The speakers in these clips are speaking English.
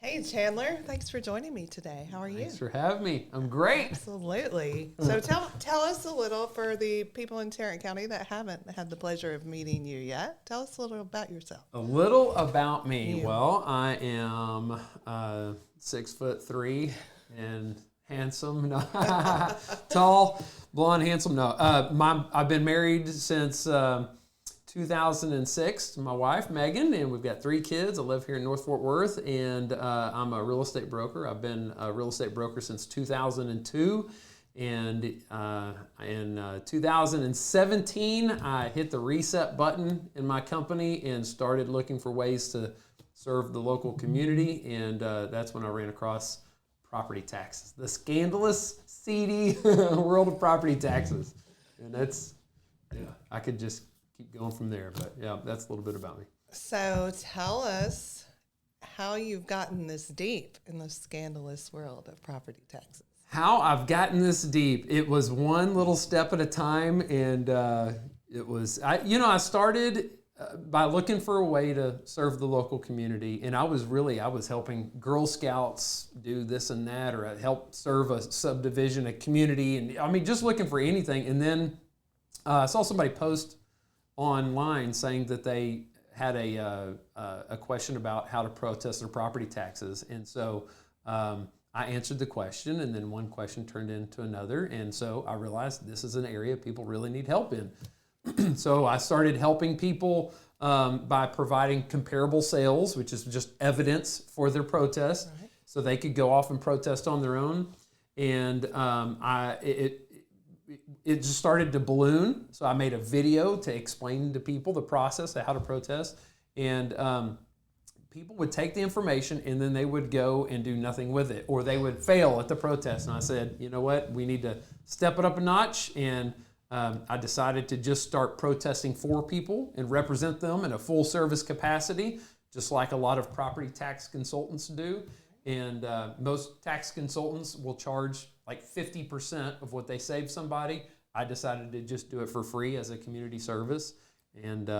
Hey, Chandler. Thanks for joining me today. How are you? Thanks for having me. I'm great. Absolutely. So tell us a little, for the people in Tarrant County that haven't had the pleasure of meeting you yet, tell us a little about yourself. A little about me. You. Well, I am 6'3" and handsome. No. Tall, blonde, handsome. No. I've been married since 2006 to my wife, Megan, and we've got 3 kids. I live here in North Fort Worth, and I'm a real estate broker. I've been a real estate broker since 2002, and in 2017, I hit the reset button in my company and started looking for ways to serve the local community, and that's when I ran across property taxes, the scandalous, seedy world of property taxes, and that's, I could just keep going from there, but yeah, that's a little bit about me. So tell us how you've gotten this deep in the scandalous world of property taxes. How I've gotten this deep, it was one little step at a time, and I started by looking for a way to serve the local community, and I was helping Girl Scouts do this and that, or help serve a subdivision, a community, and I mean, just looking for anything, and then I saw somebody post online saying that they had a question about how to protest their property taxes, and so I answered the question, and then one question turned into another, and so I realized this is an area people really need help in. So I started helping people by providing comparable sales, which is just evidence for their protest, right, so they could go off and protest on their own, and it just started to balloon. So I made a video to explain to people the process of how to protest. And people would take the information and then they would go and do nothing with it, or they would fail at the protest. And I said, you know what, we need to step it up a notch. And I decided to just start protesting for people and represent them in a full service capacity, just like a lot of property tax consultants do. And most tax consultants will charge like 50% of what they save somebody. I decided to just do it for free as a community service. And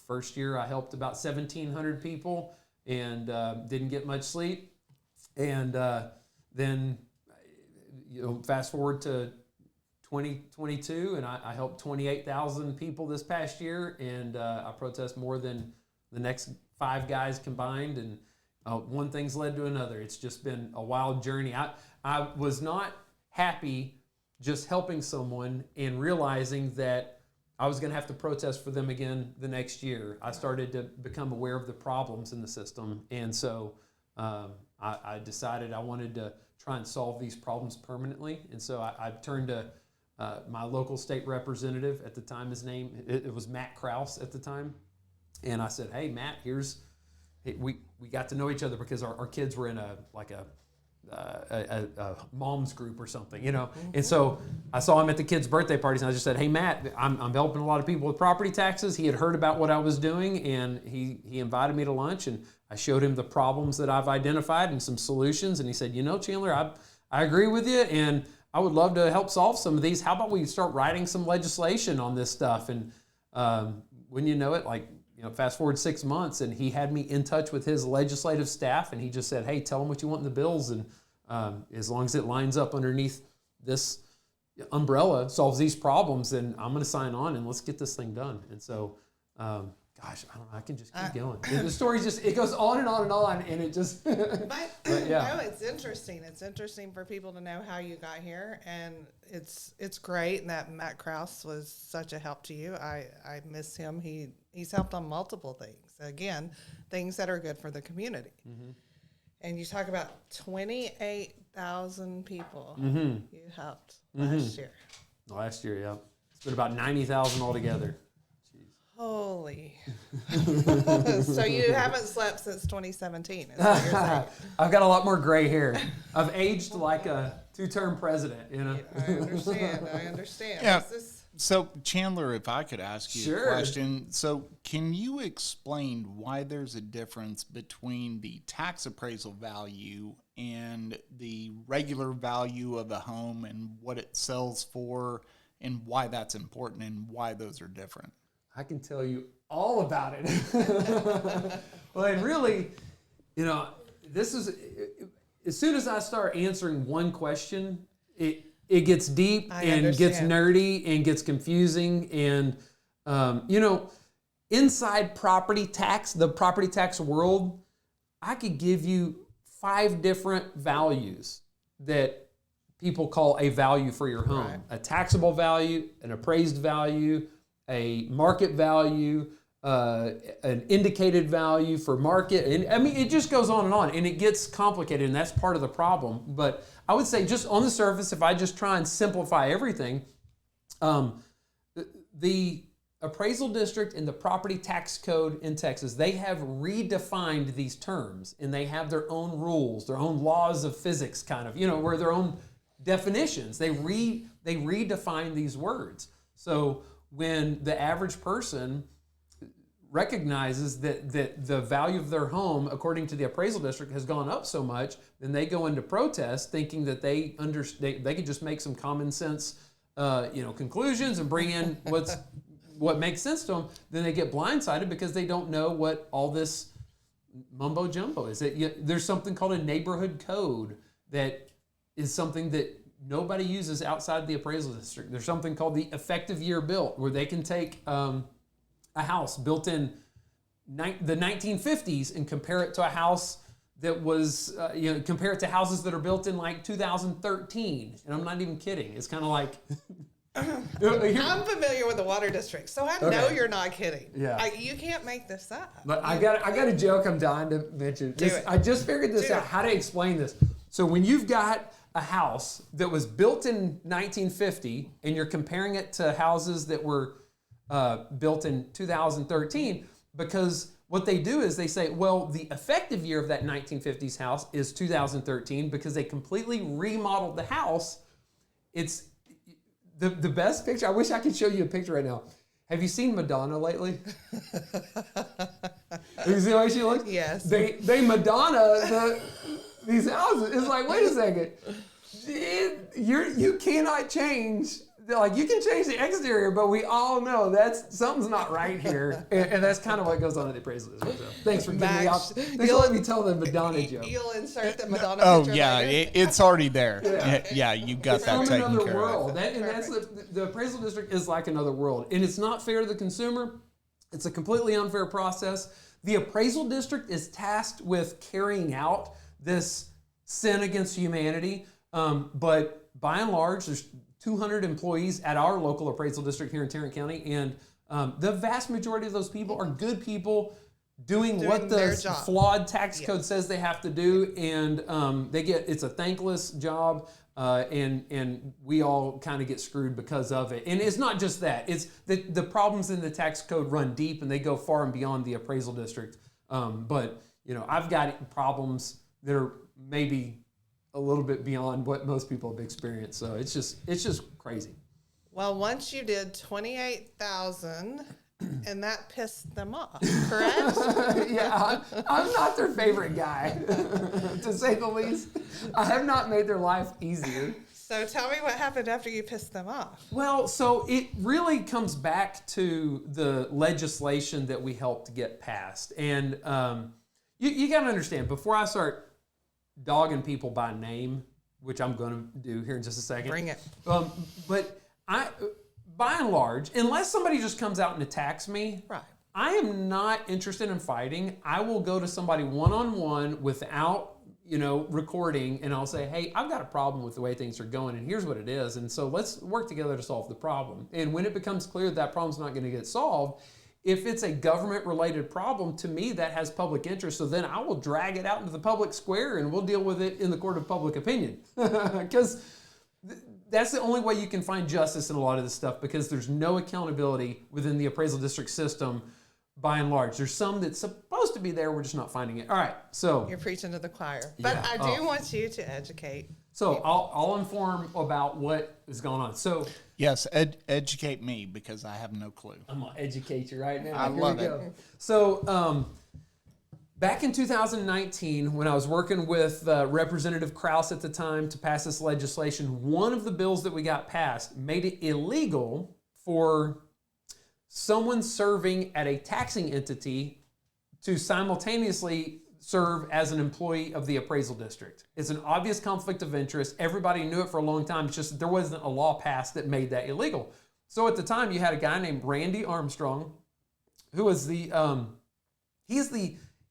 first year I helped about 1,700 people and didn't get much sleep. And then fast forward to 2022, and I helped 28,000 people this past year, and I protest more than the next 5 guys combined. And one thing's led to another. It's just been a wild journey. I was not happy just helping someone and realizing that I was going to have to protest for them again the next year. I started to become aware of the problems in the system, and so I decided I wanted to try and solve these problems permanently. And so I turned to my local state representative at the time. His name, it was Matt Krause at the time, and I said, "Hey, Matt, we got to know each other because our kids were in a mom's group or something, Mm-hmm. And so I saw him at the kids' birthday parties, and I just said, "Hey, Matt, I'm helping a lot of people with property taxes." He had heard about what I was doing, and he invited me to lunch, and I showed him the problems that I've identified and some solutions, and he said, "Chandler, I agree with you, and I would love to help solve some of these. How about we start writing some legislation on this stuff?" And when you know it, fast forward 6 months, and he had me in touch with his legislative staff, and he just said, "Hey, tell them what you want in the bills, and as long as it lines up underneath this umbrella, solves these problems, then I'm going to sign on, and let's get this thing done." And so, gosh, I don't know, I can just keep going. The story it goes on and on and on, and it just... But yeah. No, it's interesting. It's interesting for people to know how you got here, and it's great that Matt Krause was such a help to you. I miss him. He's helped on multiple things. Again, things that are good for the community. Mm-hmm. And you talk about 28,000 people you helped last year. Last year, yeah. It's been about 90,000 altogether. Jeez. Holy. So you haven't slept since 2017, is what you're saying. I've got a lot more gray hair. I've aged like a 2-term president, I understand. Yeah. So, Chandler, if I could ask you Sure. a question. So, can you explain why there's a difference between the tax appraisal value and the regular value of a home and what it sells for, and why that's important and why those are different? I can tell you all about it. Well, and really, this is, as soon as I start answering one question, it gets deep and gets nerdy and gets confusing. And, inside property tax, the property tax world, I could give you 5 different values that people call a value for your home. Right. A taxable value, an appraised value, a market value, an indicated value for market. And I mean, it just goes on, and it gets complicated, and that's part of the problem. But I would say just on the surface, if I just try and simplify everything, the appraisal district and the property tax code in Texas, they have redefined these terms, and they have their own rules, their own laws of physics, kind of, where their own definitions. They redefine these words. So when the average person recognizes that the value of their home, according to the appraisal district, has gone up so much, then they go into protest thinking that they could just make some common sense, conclusions and bring in what makes sense to them. Then they get blindsided because they don't know what all this mumbo jumbo is. There's something called a neighborhood code that is something that nobody uses outside the appraisal district. There's something called the effective year built, where they can take a house built in the 1950s and compare it to a house that was, compare it to houses that are built in like 2013. And I'm not even kidding. It's kind of like... I'm familiar with the water district, so I know you're not kidding. Yeah, you can't make this up. But I got a joke I'm dying to mention. I just figured this out, how to explain this. So when you've got a house that was built in 1950 and you're comparing it to houses that were built in 2013, because what they do is they say, well, the effective year of that 1950s house is 2013 because they completely remodeled the house. It's the best picture. I wish I could show you a picture right now. Have you seen Madonna lately? You see the way she looks? Yes. They Madonna these houses. It's like, wait a second. You cannot change. Like, you can change the exterior, but we all know something's not right here, and that's kind of what goes on at the appraisal district. So, thanks for giving me out. Thanks for letting me tell the Madonna joke. You'll insert the Madonna. Oh yeah, it's already there. Yeah, you got that taken another care world. of. And that's the appraisal district is like another world, and it's not fair to the consumer. It's a completely unfair process. The appraisal district is tasked with carrying out this sin against humanity, but by and large, there's 200 employees at our local appraisal district here in Tarrant County, and the vast majority of those people are good people doing what the flawed tax code says they have to do, and it's a thankless job, and we all kind of get screwed because of it. And it's not just that; it's the problems in the tax code run deep, and they go far and beyond the appraisal district. But I've got problems that are maybe a little bit beyond what most people have experienced. So it's just crazy. Well, once you did 28,000, and that pissed them off, correct? Yeah, I'm not their favorite guy, to say the least. I have not made their life easier. So tell me what happened after you pissed them off. Well, so it really comes back to the legislation that we helped get passed. And you got to understand, before I start dogging people by name, which I'm going to do here in just a second. Bring it. But by and large, unless somebody just comes out and attacks me, right, I am not interested in fighting. I will go to somebody one-on-one without, recording, and I'll say, hey, I've got a problem with the way things are going, and here's what it is, and so let's work together to solve the problem. And when it becomes clear that problem's not going to get solved, if it's a government-related problem, to me, that has public interest. So then I will drag it out into the public square, and we'll deal with it in the court of public opinion. Because that's the only way you can find justice in a lot of this stuff, because there's no accountability within the appraisal district system by and large. There's some that's supposed to be there, we're just not finding it. All right, so. You're preaching to the choir. But I do want you to educate. So I'll inform about what is going on. So. Yes, educate me, because I have no clue. I'm going to educate you right now. I love it. So back in 2019, when I was working with Representative Krause at the time to pass this legislation, one of the bills that we got passed made it illegal for someone serving at a taxing entity to simultaneously serve as an employee of the appraisal district. It's an obvious conflict of interest. Everybody knew it for a long time. It's just there wasn't a law passed that made that illegal. So at the time, you had a guy named Randy Armstrong, who was he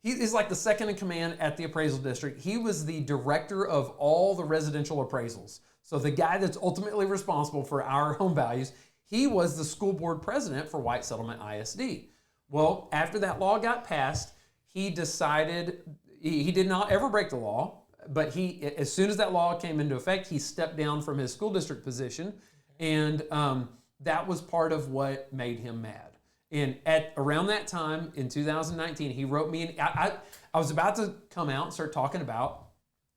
is like the second in command at the appraisal district. He was the director of all the residential appraisals. So the guy that's ultimately responsible for our home values, he was the school board president for White Settlement ISD. Well, after that law got passed, he decided he did not ever break the law, but as soon as that law came into effect, he stepped down from his school district position, and that was part of what made him mad. And at around that time in 2019, he wrote me, and I was about to come out and start talking about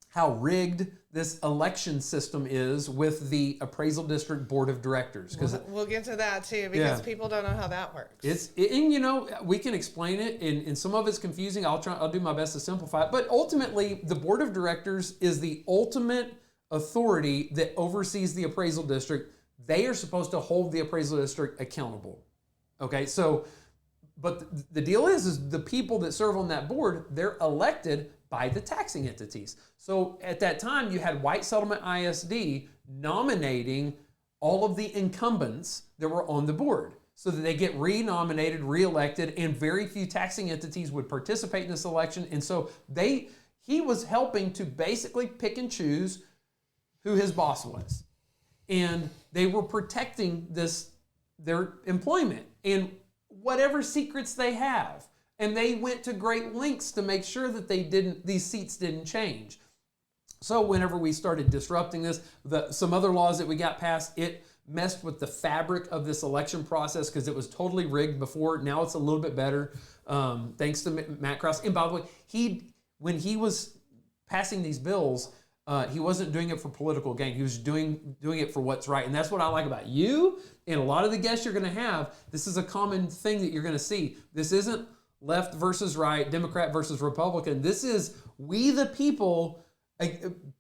how rigged this election system is with the appraisal district board of directors. Because we'll get to that too, because people don't know how that works. And we can explain it, and some of it's confusing. I'll do my best to simplify it. But ultimately, the board of directors is the ultimate authority that oversees the appraisal district. They are supposed to hold the appraisal district accountable. Okay, so, but the deal is the people that serve on that board, they're elected by the taxing entities. So at that time, you had White Settlement ISD nominating all of the incumbents that were on the board so that they get re-nominated, re-elected, and very few taxing entities would participate in this election. And so he was helping to basically pick and choose who his boss was. And they were protecting their employment and whatever secrets they have. And they went to great lengths to make sure that these seats didn't change. So whenever we started disrupting this, some other laws that we got passed, it messed with the fabric of this election process because it was totally rigged before. Now it's a little bit better, thanks to Matt Krause. And by the way, when he was passing these bills, he wasn't doing it for political gain. He was doing it for what's right. And that's what I like about you and a lot of the guests you're going to have. This is a common thing that you're going to see. This isn't left versus right, Democrat versus Republican. This is we the people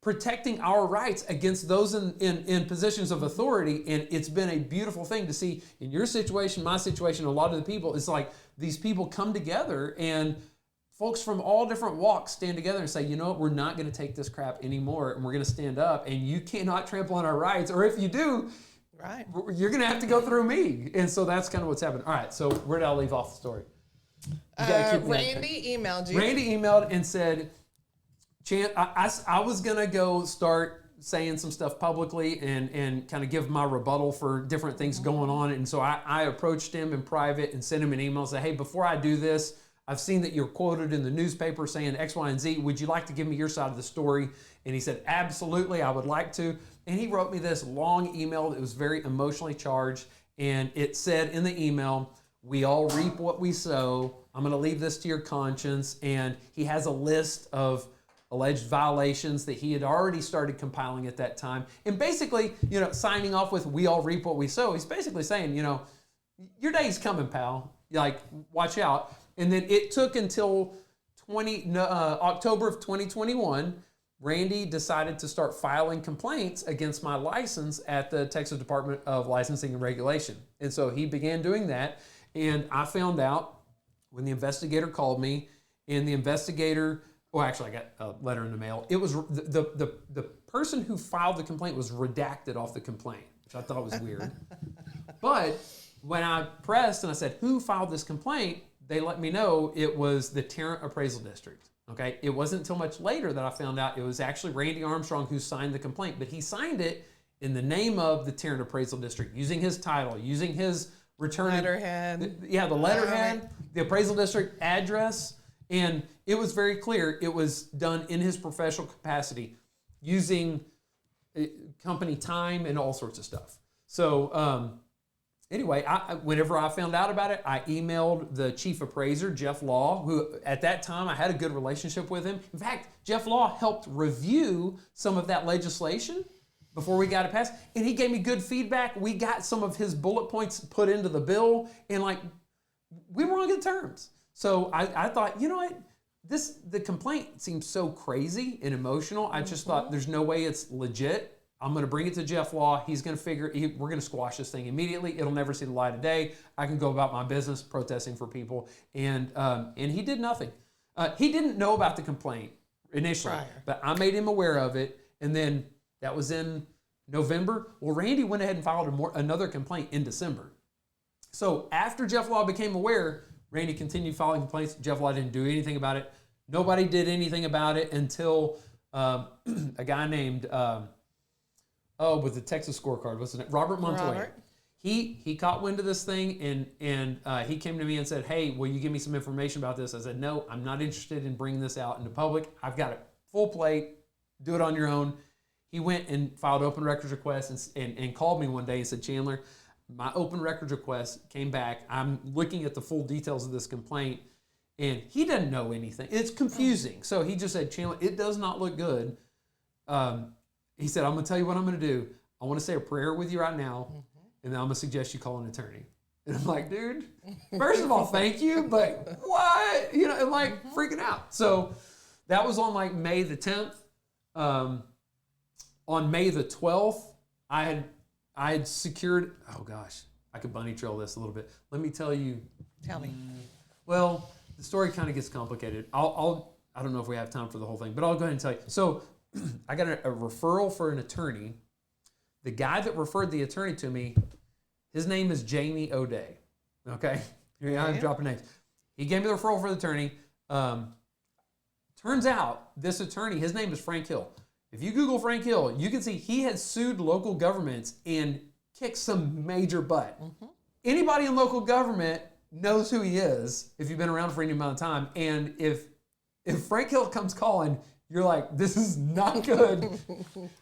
protecting our rights against those in positions of authority. And it's been a beautiful thing to see in your situation, my situation, a lot of the people. It's like these people come together and folks from all different walks stand together and say, you know what, we're not going to take this crap anymore, and we're going to stand up, and you cannot trample on our rights, or if you do, right, you're going to have to go through me. And so that's kind of what's happening. All right, so where did I leave off the story? Randy emailed you. Randy emailed and said, I was going to go start saying some stuff publicly and kind of give my rebuttal for different things going on. And so I approached him in private and sent him an email and said, hey, before I do this, I've seen that you're quoted in the newspaper saying X, Y, and Z. Would you like to give me your side of the story? And he said, absolutely, I would like to. And he wrote me this long email that was very emotionally charged. And it said in the email, we all reap what we sow. I'm going to leave this to your conscience. And he has a list of alleged violations that he had already started compiling at that time. And basically, signing off with, we all reap what we sow. He's basically saying, your day's coming, pal. Like, watch out. And then it took until October of 2021, Randy decided to start filing complaints against my license at the Texas Department of Licensing and Regulation. And so he began doing that. And I found out when the investigator called me, and the investigator, actually I got a letter in the mail. It was the person who filed the complaint was redacted off the complaint, which I thought was weird. But when I pressed and I said, who filed this complaint? They let me know it was the Tarrant Appraisal District. Okay, it wasn't until much later that I found out it was actually Randy Armstrong who signed the complaint, but he signed it in the name of the Tarrant Appraisal District, using his title, using his return letterhead. The letterhead, the appraisal district address, and it was very clear it was done in his professional capacity, using company time and all sorts of stuff. So. Anyway, whenever I found out about it, I emailed the chief appraiser, Jeff Law, who at that time I had a good relationship with him. In fact, Jeff Law helped review some of that legislation before we got it passed, and he gave me good feedback. We got some of his bullet points put into the bill, and we were on good terms. So I thought, you know what? The complaint seems so crazy and emotional. I just thought there's no way it's legit. I'm going to bring it to Jeff Law. He's going to we're going to squash this thing immediately. It'll never see the light of day. I can go about my business protesting for people. And he did nothing. He didn't know about the complaint initially, Prior. but I made him aware of it, and then that was in November. Well, Randy went ahead and filed another complaint in December. So after Jeff Law became aware, Randy continued filing complaints. Jeff Law didn't do anything about it. Nobody did anything about it until a guy named, with the Texas scorecard, what's his name? Robert Montoya. Robert. He caught wind of this thing, and he came to me and said, hey, will you give me some information about this? I said, no, I'm not interested in bringing this out into public. I've got a full plate. Do it on your own. He went and filed open records requests and called me one day and said, Chandler, my open records request came back. I'm looking at the full details of this complaint, and he doesn't know anything. It's confusing. So he just said, Chandler, it does not look good. He said, I'm going to tell you what I'm going to do. I want to say a prayer with you right now, and then I'm going to suggest you call an attorney. And I'm like, dude, first of all, thank you, but what? You know, I'm like freaking out. So that was on like May the 10th. On May the 12th, I had secured, oh gosh, I could bunny trail this a little bit. Let me tell you. Tell me. Well, the story kind of gets complicated. I don't know if we have time for the whole thing, but I'll go ahead and tell you. So I got a referral for an attorney. The guy that referred the attorney to me, his name is Jamie O'Day. Okay? Here I'm dropping names. He gave me the referral for the attorney. Turns out this attorney, his name is Frank Hill. If you Google Frank Hill, you can see he has sued local governments and kicked some major butt. Anybody in local government knows who he is if you've been around for any amount of time. And if Frank Hill comes calling, you're like, this is not good.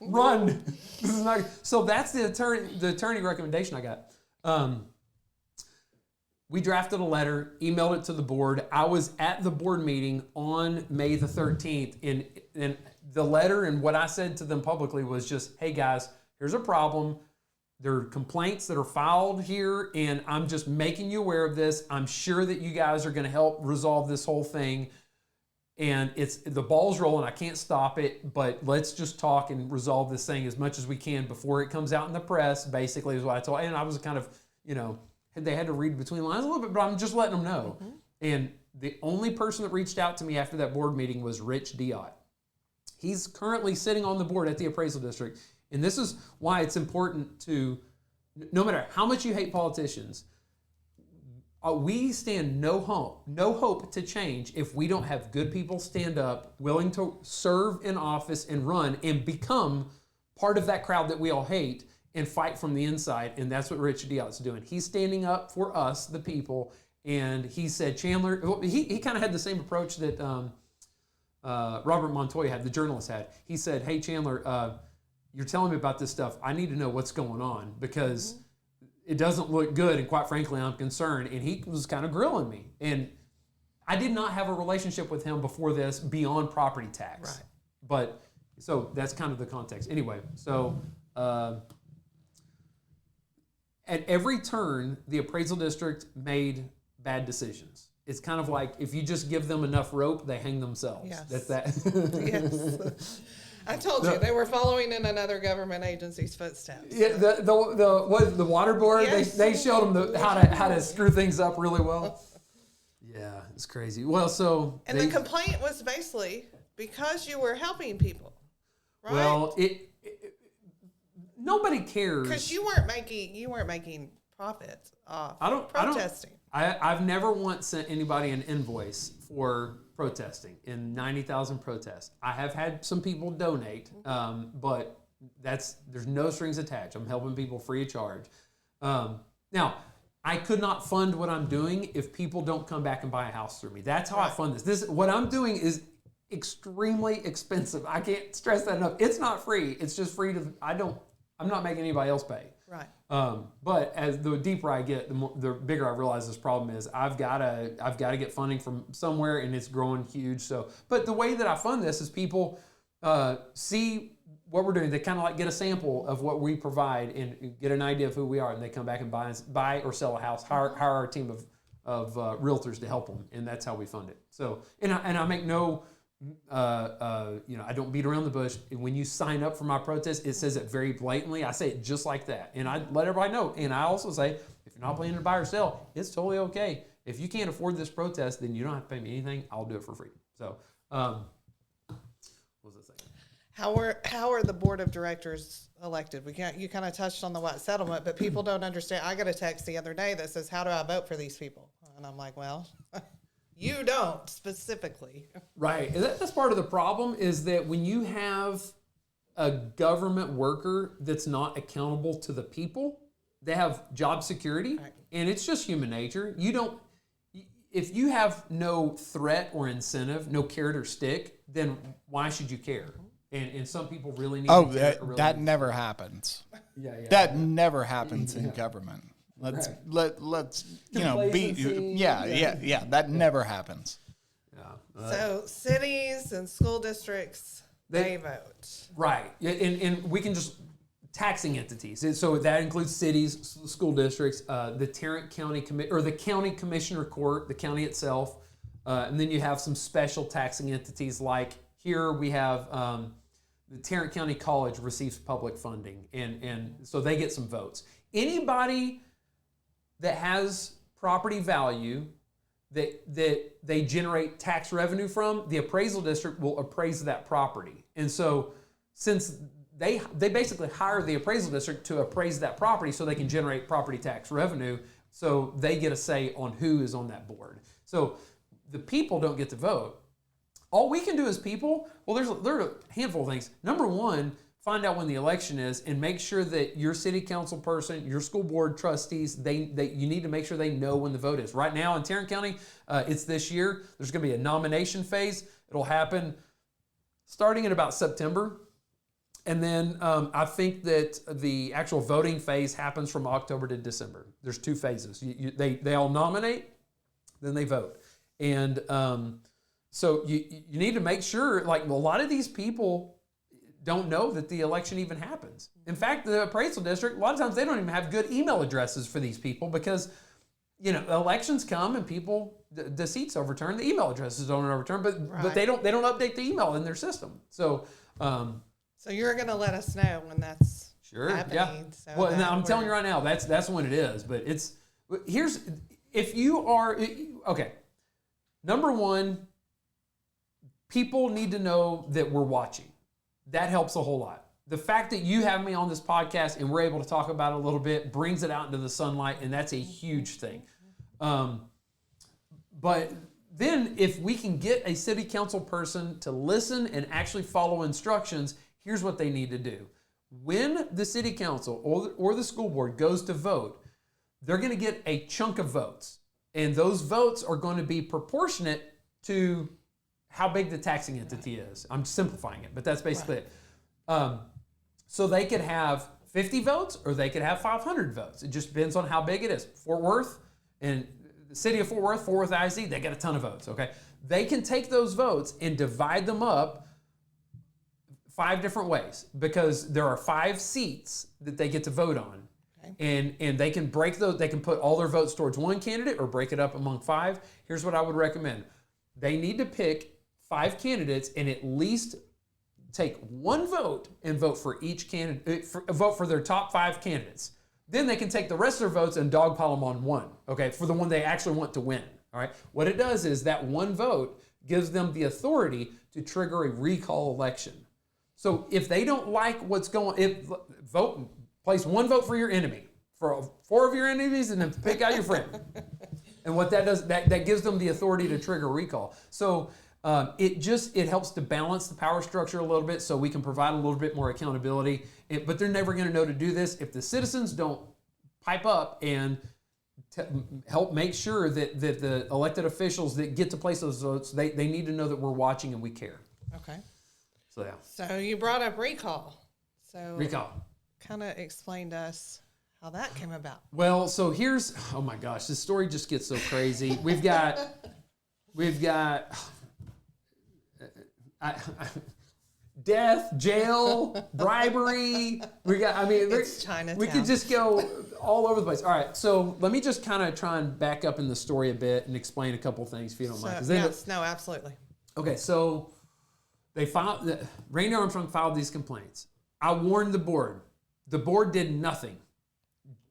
Run. This is not good. So that's the attorney recommendation I got. We drafted a letter, emailed it to the board. I was at the board meeting on May the 13th, and the letter and what I said to them publicly was just, hey guys, here's a problem. There are complaints that are filed here, and I'm just making you aware of this. I'm sure that you guys are going to help resolve this whole thing. And the ball's rolling. I can't stop it, but let's just talk and resolve this thing as much as we can before it comes out in the press, basically is what I told. And I was kind of, they had to read between the lines a little bit, but I'm just letting them know. And the only person that reached out to me after that board meeting was Rich Diott. He's currently sitting on the board at the appraisal district. And this is why it's important to, no matter how much you hate politicians, we stand no hope to change if we don't have good people stand up, willing to serve in office and run and become part of that crowd that we all hate and fight from the inside. And that's what Rich Diott's doing. He's standing up for us, the people. And he said, Chandler, he kind of had the same approach that Robert Montoya had, the journalist had. He said, hey, Chandler, you're telling me about this stuff. I need to know what's going on because it doesn't look good, and quite frankly, I'm concerned. And he was kind of grilling me. And I did not have a relationship with him before this beyond property tax. Right. But, so that's kind of the context. Anyway, so at every turn, the appraisal district made bad decisions. It's kind of like if you just give them enough rope, they hang themselves. Yes. That's that. Yes. I told you, they were following in another government agency's footsteps. Yeah, the water board, Yes. they showed them how to screw things up really well. Yeah, it's crazy. Well, so And the complaint was basically because you were helping people, right? Well, nobody cares because you weren't making profits off protesting. I've never once sent anybody an invoice for protesting in 90,000 protests. I have had some people donate, but there's no strings attached. I'm helping people free of charge. Now, I could not fund what I'm doing if people don't come back and buy a house through me. That's how I fund this. What I'm doing is extremely expensive. I can't stress that enough. It's not free. It's just free to. I'm not making anybody else pay. Right. But as the deeper I get, the bigger I realize this problem is. I've got to get funding from somewhere, and it's growing huge. So, but the way that I fund this is people see what we're doing. They kind of like get a sample of what we provide and get an idea of who we are, and they come back and buy or sell a house. Hire our team of realtors to help them, and that's how we fund it. So, and I make no. I don't beat around the bush. When you sign up for my protest, it says it very blatantly. I say it just like that. And I let everybody know. And I also say, if you're not planning to buy or sell, it's totally okay. If you can't afford this protest, then you don't have to pay me anything. I'll do it for free. So, what was I saying? How are the board of directors elected? You kind of touched on the white settlement, but people don't understand. I got a text the other day that says, "How do I vote for these people?" And I'm like, "Well, you don't specifically." Right. And that's part of the problem is that when you have a government worker that's not accountable to the people, they have job security, Right. and it's just human nature. If you have no threat or incentive, no carrot or stick, then why should you care? And some people really need to care. That never happens. Yeah. That never happens in government. Let's Complacency. That never happens. Yeah. So cities and school districts, they vote. Right. And we can just taxing entities. So that includes cities, school districts, the Tarrant County the County Commissioner Court, the county itself, and then you have some special taxing entities like here we have the Tarrant County College receives public funding, and so they get some votes. Anybody that has property value that they generate tax revenue from, the appraisal district will appraise that property. And so since they basically hire the appraisal district to appraise that property so they can generate property tax revenue, so they get a say on who is on that board. So the people don't get to vote. All we can do as people, well, there are a handful of things. Number one, find out when the election is and make sure that your city council person, your school board trustees, you need to make sure they know when the vote is. Right now in Tarrant County, it's this year. There's going to be a nomination phase. It'll happen starting in about September. And then I think that the actual voting phase happens from October to December. There's two phases. They all nominate, then they vote. And so you need to make sure, like a lot of these people don't know that the election even happens. In fact, the appraisal district, a lot of times they don't even have good email addresses for these people because, elections come and people, the seats overturn, the email addresses don't overturn, but they don't update the email in their system. So, so you're going to let us know when that's happening. Yeah. So well, now I'm telling you right now, that's when it is. But if you are, okay, number one, people need to know that we're watching. That helps a whole lot. The fact that you have me on this podcast and we're able to talk about it a little bit brings it out into the sunlight, and that's a huge thing. But then if we can get a city council person to listen and actually follow instructions, here's what they need to do. When the city council or the school board goes to vote, they're going to get a chunk of votes. And those votes are going to be proportionate to how big the taxing entity is. I'm simplifying it, but that's basically it. So they could have 50 votes or they could have 500 votes. It just depends on how big it is. Fort Worth and the city of Fort Worth IZ, they get a ton of votes, okay? They can take those votes and divide them up 5 different ways because there are 5 seats that they get to vote on. Okay. And they can break those, they can put all their votes towards one candidate or break it up among 5. Here's what I would recommend. They need to pick 5 candidates and at least take one vote and vote for each candidate, vote for their top 5 candidates. Then they can take the rest of their votes and dogpile them on one, okay, for the one they actually want to win, all right? What it does is that one vote gives them the authority to trigger a recall election. So if they don't like what's going, place one vote for your enemy, for 4 of your enemies, and then pick out your friend. And what that does, that gives them the authority to trigger recall. So it helps to balance the power structure a little bit so we can provide a little bit more accountability. But they're never going to know to do this if the citizens don't pipe up and help make sure that the elected officials that get to place those votes, they need to know that we're watching and we care. Okay. So yeah. So you brought up recall. So recall. Kind of explain to us how that came about. Well, so oh my gosh, this story just gets so crazy. We've got death, jail, bribery. It's Chinatown. We could just go all over the place. All right, so let me just kind of try and back up in the story a bit and explain a couple things if you don't mind. Yes, no, absolutely. Okay, so Randy Armstrong filed these complaints. I warned the board. The board did nothing.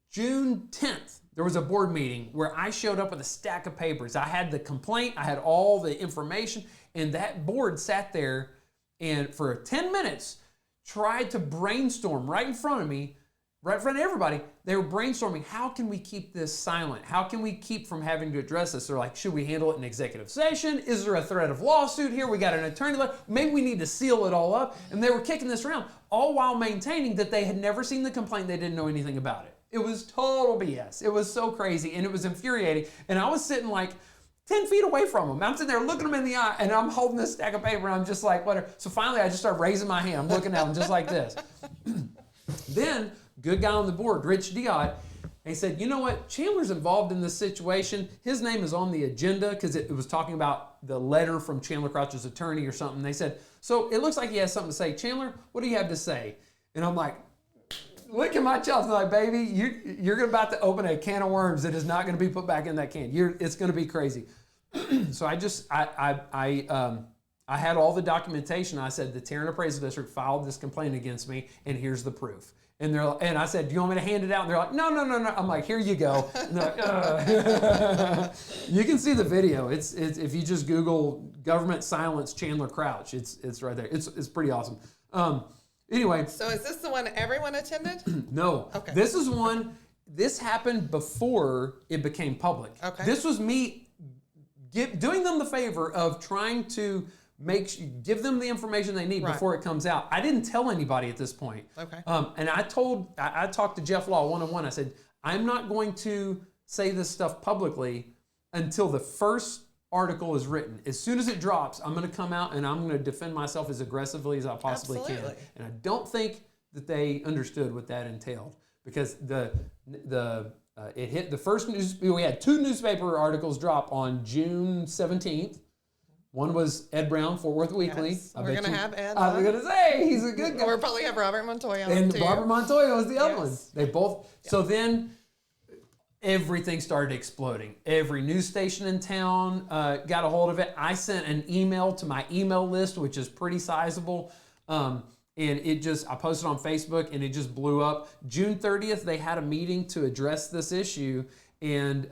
June 10th, there was a board meeting where I showed up with a stack of papers. I had the complaint, I had all the information, And that board sat there and for 10 minutes tried to brainstorm right in front of me, right in front of everybody. They were brainstorming, how can we keep this silent? How can we keep from having to address this? They're like, should we handle it in executive session? Is there a threat of lawsuit here? We got an attorney letter. Maybe we need to seal it all up. And they were kicking this around, all while maintaining that they had never seen the complaint. They didn't know anything about it. It was total BS. It was so crazy, and it was infuriating. And I was sitting like 10 feet away from them. I'm sitting there looking them in the eye, and I'm holding this stack of paper, and I'm just like, whatever. So finally, I just start raising my hand. I'm looking at them just like this. Then, good guy on the board, Rich Diot, he said, you know what? Chandler's involved in this situation. His name is on the agenda because it was talking about the letter from Chandler Crouch's attorney or something. They said, so it looks like he has something to say. Chandler, what do you have to say? And I'm like, look at my chest. I'm like, baby, you're about to open a can of worms that is not going to be put back in that can. It's going to be crazy. So I had all the documentation. I said, the Tarrant Appraisal District filed this complaint against me, and here's the proof. And I said, do you want me to hand it out? And they're like, no. I'm like, here you go. And they're like, you can see the video. It's if you just Google government silence Chandler Crouch, it's right there. It's pretty awesome. Anyway. So is this the one everyone attended? No. Okay. This happened before it became public. Okay. This was me doing them the favor of trying to give them the information they need before it comes out. I didn't tell anybody at this point. Okay. And I talked to Jeff Law one-on-one. I said, I'm not going to say this stuff publicly until the first article is written. As soon as it drops, I'm going to come out and I'm going to defend myself as aggressively as I possibly can. And I don't think that they understood what that entailed, because it hit the first news. We had 2 newspaper articles drop on June 17th. One was Ed Brown, Fort Worth Weekly. Yes. We're going to have Ed. I'm going to say he's a good guy. We'll probably have Robert Montoya on And too. Robert Montoya was the other one. They both. Yeah. So then everything started exploding. Every news station in town got a hold of it. I sent an email to my email list, which is pretty sizable. And I posted on Facebook, and it just blew up. June 30th, they had a meeting to address this issue, and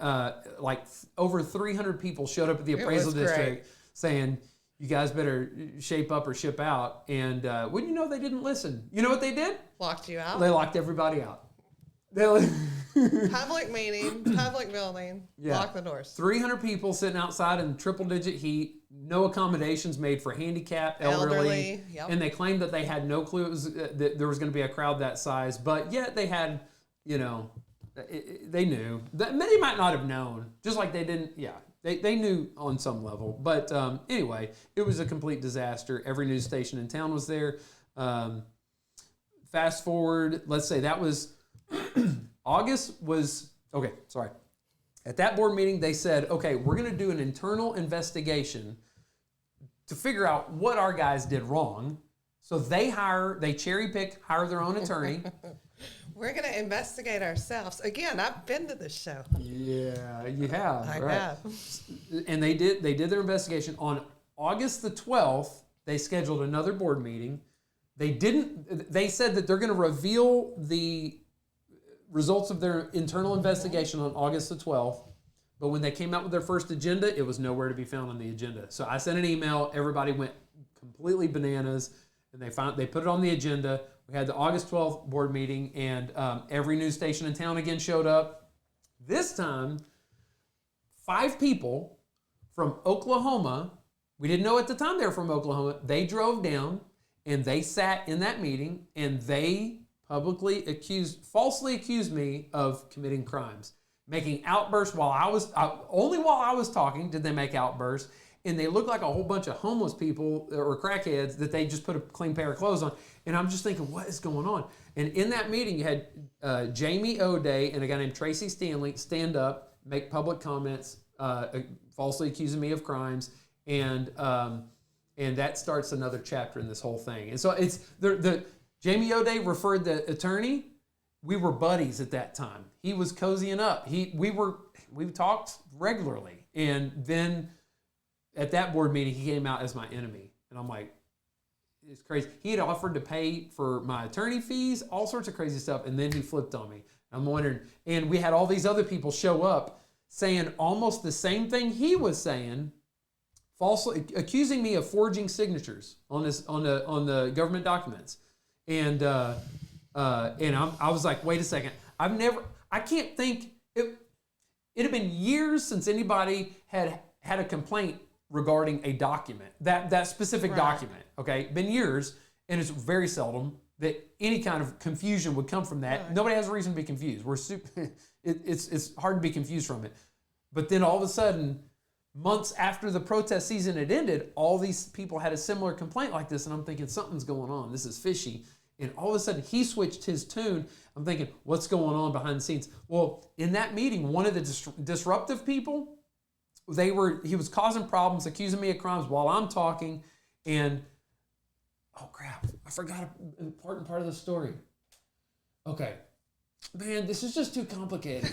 over 300 people showed up at the appraisal district saying, you guys better shape up or ship out. And wouldn't you know, they didn't listen. You know what they did? Locked you out? They locked everybody out. Public meeting, public building, lock the doors. 300 people sitting outside in triple-digit heat, no accommodations made for handicapped, elderly. And they claimed that they had no clue that there was going to be a crowd that size, but yet they had, they knew. Many might not have known, just like they didn't, They knew on some level. But anyway, it was a complete disaster. Every news station in town was there. Fast forward, let's say that was At that board meeting, they said, okay, we're going to do an internal investigation to figure out what our guys did wrong. So they cherry pick, hire their own attorney. We're going to investigate ourselves. Again, I've been to this show. Yeah, you have. I right? have. And they did their investigation. On August the 12th, they scheduled another board meeting. They said that they're going to reveal the results of their internal investigation on August the 12th. But when they came out with their first agenda, it was nowhere to be found on the agenda. So I sent an email. Everybody went completely bananas. And they put it on the agenda. We had the August 12th board meeting, and every news station in town again showed up. This time, 5 people from Oklahoma, we didn't know at the time they were from Oklahoma, they drove down and they sat in that meeting, and they publicly falsely accused me of committing crimes, making outbursts only while I was talking did they make outbursts. And they look like a whole bunch of homeless people or crackheads that they just put a clean pair of clothes on. And I'm just thinking, what is going on? And in that meeting, you had Jamie O'Day and a guy named Tracy Stanley stand up, make public comments, falsely accusing me of crimes. And that starts another chapter in this whole thing. And so it's the Jamie O'Day referred the attorney. We were buddies at that time. He was cozying up. We talked regularly. And then at that board meeting, he came out as my enemy. And I'm like, it's crazy. He had offered to pay for my attorney fees, all sorts of crazy stuff, and then he flipped on me. I'm wondering, and we had all these other people show up saying almost the same thing he was saying falsely accusing me of forging signatures on the government documents, and I was like, wait a second, I can't think it had been years since anybody had a complaint regarding a document, that specific document. Okay, been years, and it's very seldom that any kind of confusion would come from that. Right. Nobody has a reason to be confused. It's hard to be confused from it. But then all of a sudden, months after the protest season had ended, all these people had a similar complaint like this, and I'm thinking something's going on. This is fishy. And all of a sudden, he switched his tune. I'm thinking, what's going on behind the scenes? Well, in that meeting, one of the disruptive people, he was causing problems, accusing me of crimes while I'm talking, and oh crap, I forgot an important part of the story. Okay. Man, this is just too complicated.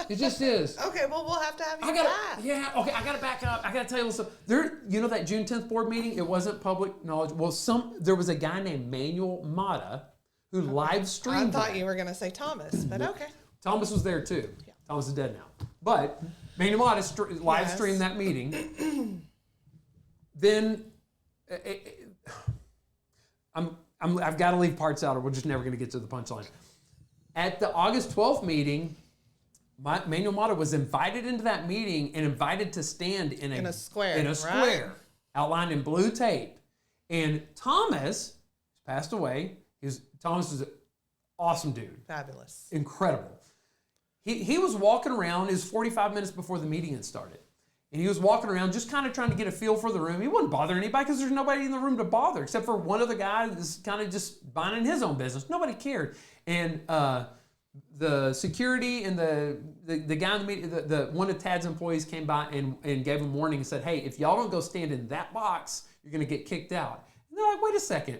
It just is. Okay, well, we'll have to have you back. Yeah, okay, I got to back up. I got to tell you a little stuff. You know that June 10th board meeting? It wasn't public knowledge. Well, there was a guy named Manuel Mata who live streamed. I thought you were going to say Thomas, but okay. Thomas was there too. Yeah. Thomas is dead now. But Manuel Mata live streamed that meeting. Then I've got to leave parts out or we're just never going to get to the punchline. At the August 12th meeting, Manuel Mata was invited into that meeting and invited to stand in a square, outlined in blue tape. And Thomas passed away. Thomas was an awesome dude. Fabulous. Incredible. He was walking around. It was 45 minutes before the meeting had started. And he was walking around just kind of trying to get a feel for the room. He wouldn't bother anybody because there's nobody in the room to bother except for one other guy that's kind of just minding his own business. Nobody cared. And the security and the guy in the meeting, one of Tad's employees came by and gave him warning and said, hey, if y'all don't go stand in that box, you're going to get kicked out. And they're like, wait a second,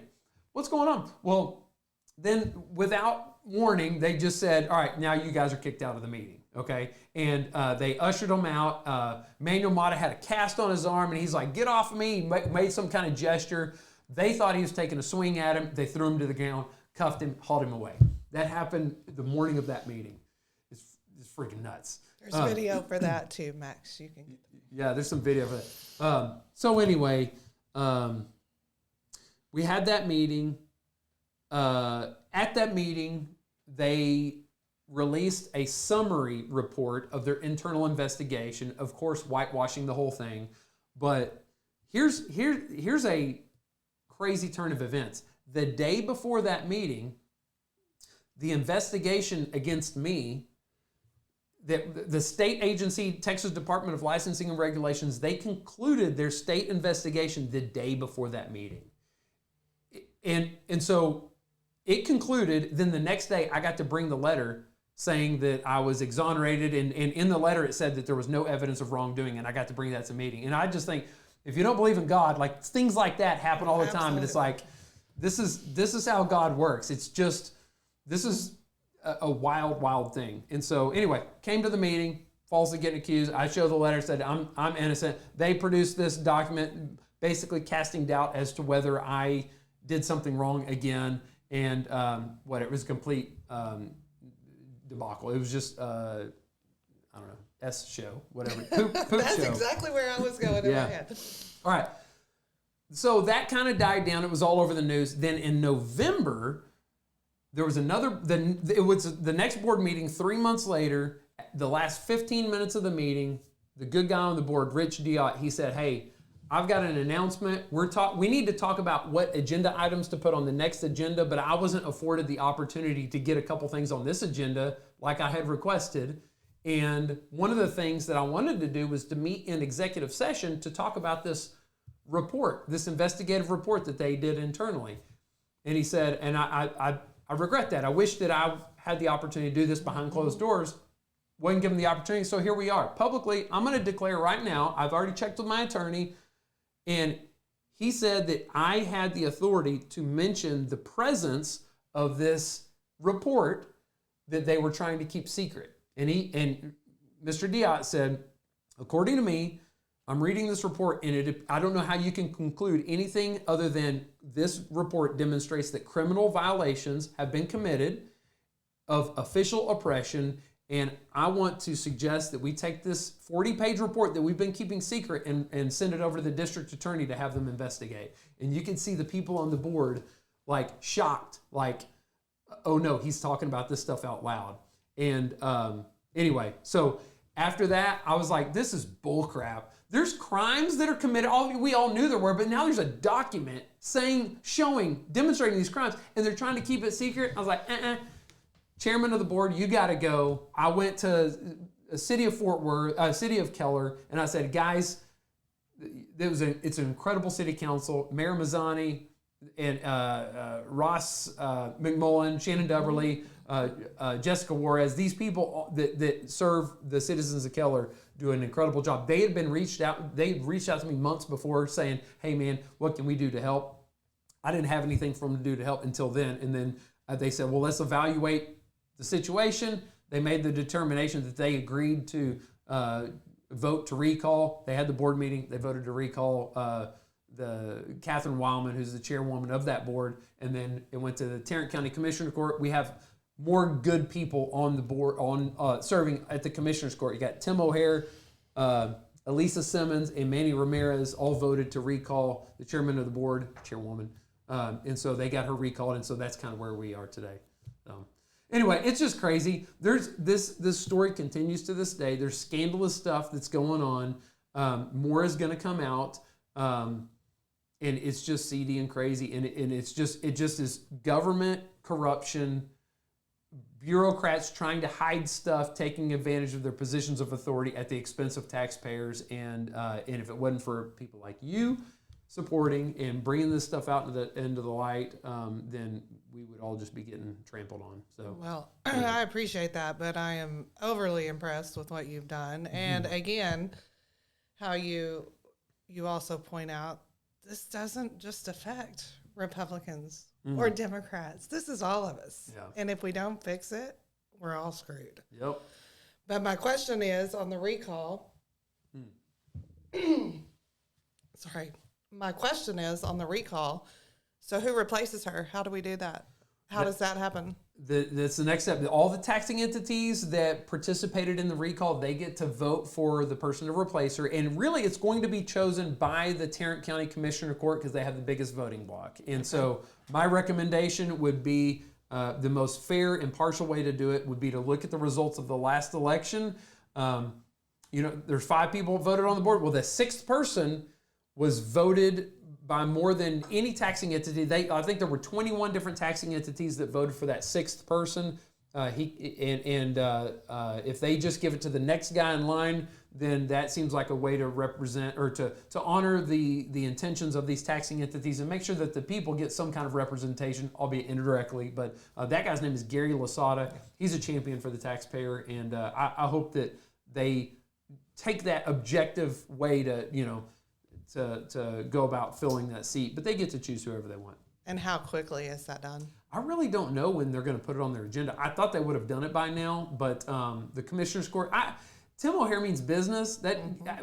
what's going on? Well, then without warning, they just said, all right, now you guys are kicked out of the meeting. Okay, and they ushered him out. Manuel Mata had a cast on his arm, and he's like, get off of me. He made some kind of gesture. They thought he was taking a swing at him. They threw him to the ground, cuffed him, hauled him away. That happened the morning of that meeting. It's freaking nuts. There's video for that too, Max. You can. Yeah, there's some video for that. So anyway, we had that meeting. At that meeting, they released a summary report of their internal investigation, of course, whitewashing the whole thing. But here's a crazy turn of events. The day before that meeting, the investigation against me, the state agency, Texas Department of Licensing and Regulations, they concluded their state investigation the day before that meeting. And so it concluded, then the next day I got to bring the letter saying that I was exonerated, and in the letter it said that there was no evidence of wrongdoing, and I got to bring that to meeting. And I just think, if you don't believe in God, like things like that happen all the time, and it's like, this is how God works. It's just, this is a wild, wild thing. And so anyway, came to the meeting, falsely getting accused. I showed the letter, said I'm innocent. They produced this document basically casting doubt as to whether I did something wrong again, and it was a complete debacle. It was just, I don't know, S show, whatever. Poop That's show. Exactly where I was going in my head. All right. So that kind of died down. It was all over the news. Then in November, there was it was the next board meeting 3 months later. The last 15 minutes of the meeting, the good guy on the board, Rich Diot, he said, hey, I've got an announcement. We need to talk about what agenda items to put on the next agenda, but I wasn't afforded the opportunity to get a couple things on this agenda like I had requested. And one of the things that I wanted to do was to meet in executive session to talk about this report, this investigative report that they did internally. And he said, and I regret that. I wish that I had the opportunity to do this behind closed doors. Wasn't given the opportunity, so here we are. Publicly, I'm going to declare right now, I've already checked with my attorney, and he said that I had the authority to mention the presence of this report that they were trying to keep secret. And Mr. Diot said, according to me, I'm reading this report, and I don't know how you can conclude anything other than this report demonstrates that criminal violations have been committed of official oppression, And I want to suggest that we take this 40-page report that we've been keeping secret and send it over to the district attorney to have them investigate. And you can see the people on the board like shocked, like, oh no, he's talking about this stuff out loud. And anyway, so after that, I was like, this is bullcrap. There's crimes that are committed. We all knew there were, but now there's a document demonstrating these crimes, and they're trying to keep it secret. I was like, Chairman of the board, you got to go. I went to the city of Fort Worth, city of Keller, and I said, guys, it's an incredible city council. Mayor Mazzani and Ross McMullen, Shannon Dubberly, Jessica Juarez, these people that serve the citizens of Keller do an incredible job. They had reached out to me months before saying, hey man, what can we do to help? I didn't have anything for them to do to help until then. And then they said, well, let's evaluate the situation. They made the determination that they agreed to vote to recall. They had the board meeting. They voted to recall the Catherine Wildman, who's the chairwoman of that board. And then it went to the Tarrant County Commissioner Court. We have more good people on the board serving at the Commissioner's Court. You got Tim O'Hare, Elisa Simmons, and Manny Ramirez all voted to recall the chairman of the board, chairwoman. And so they got her recalled, and so that's kind of where we are today. Anyway, it's just crazy. There's this story continues to this day. There's scandalous stuff that's going on. More is going to come out, and it's just seedy and crazy. And it just is government corruption, bureaucrats trying to hide stuff, taking advantage of their positions of authority at the expense of taxpayers. And if it wasn't for people like you supporting and bringing this stuff out into the light, then we would all just be getting trampled on. So, well, I appreciate that, but I am overly impressed with what you've done. And again, how you also point out, this doesn't just affect Republicans or Democrats. This is all of us. Yeah. And if we don't fix it, we're all screwed. Yep. But my question is on the recall. Sorry. My question is on the recall. So who replaces her? How do we do that? How does that happen? That's the next step. All the taxing entities that participated in the recall, they get to vote for the person to replace her. And really, it's going to be chosen by the Tarrant County Commissioner Court because they have the biggest voting block. And so my recommendation would be the most fair, impartial way to do it would be to look at the results of the last election. There's 5 people voted on the board. Well, the 6th person was voted by more than any taxing entity. I think there were 21 different taxing entities that voted for that 6th person. If they just give it to the next guy in line, then that seems like a way to represent or to honor the intentions of these taxing entities and make sure that the people get some kind of representation, albeit indirectly. But that guy's name is Gary Lasada. He's a champion for the taxpayer, and I hope that they take that objective way to go about filling that seat, but they get to choose whoever they want. And how quickly is that done? I really don't know when they're going to put it on their agenda. I thought they would have done it by now, but the Commissioner's Court, Tim O'Hare means business. That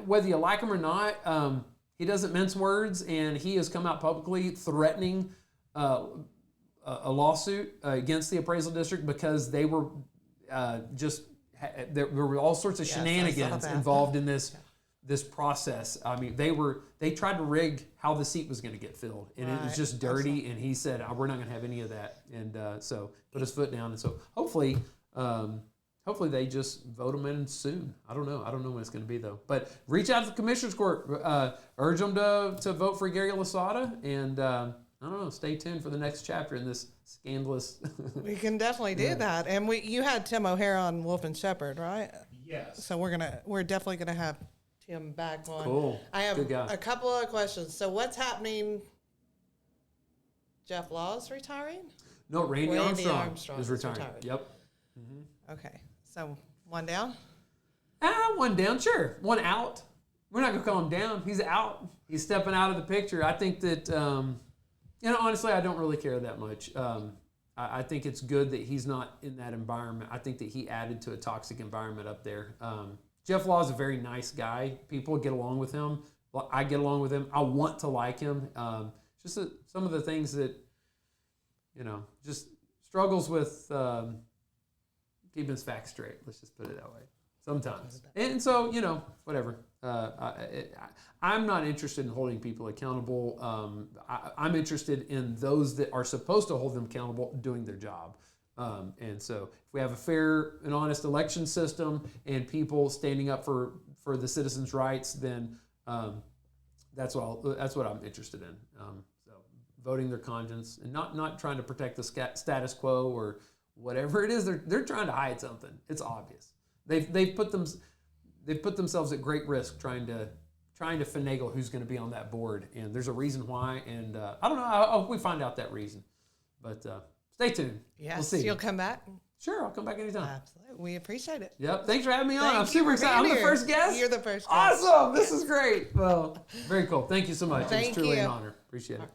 whether you like him or not, he doesn't mince words, and he has come out publicly threatening a lawsuit against the appraisal district because they were there were all sorts of shenanigans involved in this. Yeah. This process. I mean, they tried to rig how the seat was going to get filled, and it was just dirty. And he said, "We're not going to have any of that." And so put his foot down. And so hopefully they just vote him in soon. I don't know when it's going to be though. But reach out to the Commissioner's Court, urge them to vote for Gary Lasada, and I don't know. Stay tuned for the next chapter in this scandalous. We can definitely do that. And you had Tim O'Hare on Wolf and Shepherd, right? Yes. So we're definitely gonna have him back on. Cool. I have a couple of questions. So what's happening? Jeff Law's retiring? No, Randy Armstrong is retiring. Yep. Mm-hmm. Okay. So one down? One down, sure. One out. We're not going to call him down. He's out. He's stepping out of the picture. I think that, honestly, I don't really care that much. I think it's good that he's not in that environment. I think that he added to a toxic environment up there. Jeff Law is a very nice guy. People get along with him. I get along with him. I want to like him. Just some of the things that, just struggles with keeping his facts straight. Let's just put it that way. Sometimes. And so, whatever. I'm not interested in holding people accountable. I'm interested in those that are supposed to hold them accountable doing their job. And so if we have a fair and honest election system and people standing up for the citizens' rights, then that's what I'm interested in. So voting their conscience and not trying to protect the status quo or whatever it is. They're trying to hide something. It's obvious. They've put themselves at great risk trying to finagle who's going to be on that board, and there's a reason why. And I don't know. I hope we find out that reason. But stay tuned. Yes, we'll see. You'll come back. Sure, I'll come back anytime. Absolutely, we appreciate it. Yep. Thanks for having me on. Thank I'm you super for excited. I'm being the here. first guest. You're the first guest. Awesome. This is great. Well, very cool. Thank you so much. Thank It's truly you. an honor. Appreciate it.